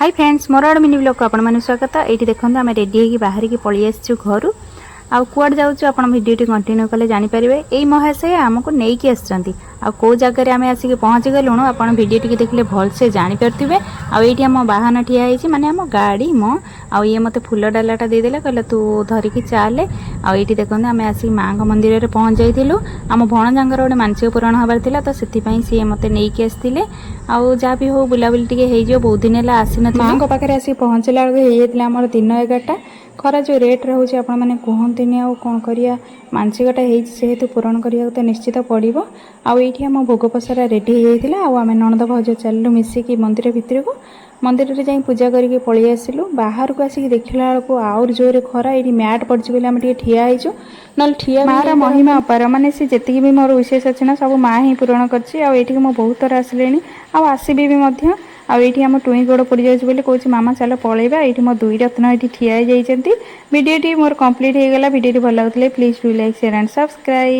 Hi friends मोर आड़ mini blog को आपण माने स्वागत। ये देखो आम रेडी होगी बाहर की पलि आसचु घर आउ कुआड जाऊँ आप भिडियो कंटिन्यू कले जानीपर यही महाशय आमको नहीं आसछंती कौ जगह आम आसिक पहुँची गलुँ आप भिडियो देखले भलसे जानीपारे। आईटी आम बाहन ठिया माने आम गाड़ी मो ये मत फुल डालाटा देदेला कहला तू धरिकी चाले आईटी देखो आम आसिक माँ मंदिर में पहुँच जाइलु। आम भणजांगर गोटे मानसिक पूरण हबार थिला तो सेतिपई सी मते नेइकी आस्तिले आउ जा भी हो बुलाबुली टिके हेइ जो बहुत दिन है आसी न माँ पाखे आसिक पहुँचला बेलू हो आमर दिन 11टा खरा जो रेट रोचे आप कहते कौन करिया मानसिकटा होेतु पूरण करिया तो निश्चित पड़ो। आईटी आम भोग पसरा रेडी होता आम नणद भाज चलू मिसिकी मंदिर भितर को मंदिर में जाई पूजा करके पलि आसिलु। बाहर को आसिक देखला बेलू आउर जोर खरा ये मैट पड़ी बोली आम ठिया होइचु ना ठिया मार महिमा अपार माने सी जी भी मोर विशेष अच्छे ना सब माँ ही पूरण कर बहुत थर आसिले आसबि भी आईटी आम टुई गोड़ पड़ जाए कौच मामा चल पलैबा ये मो दुई रत्न ये ठिया वीडियो मोर कंप्लीट हो गला। वीडियो भल लगुले please do like share and subscribe.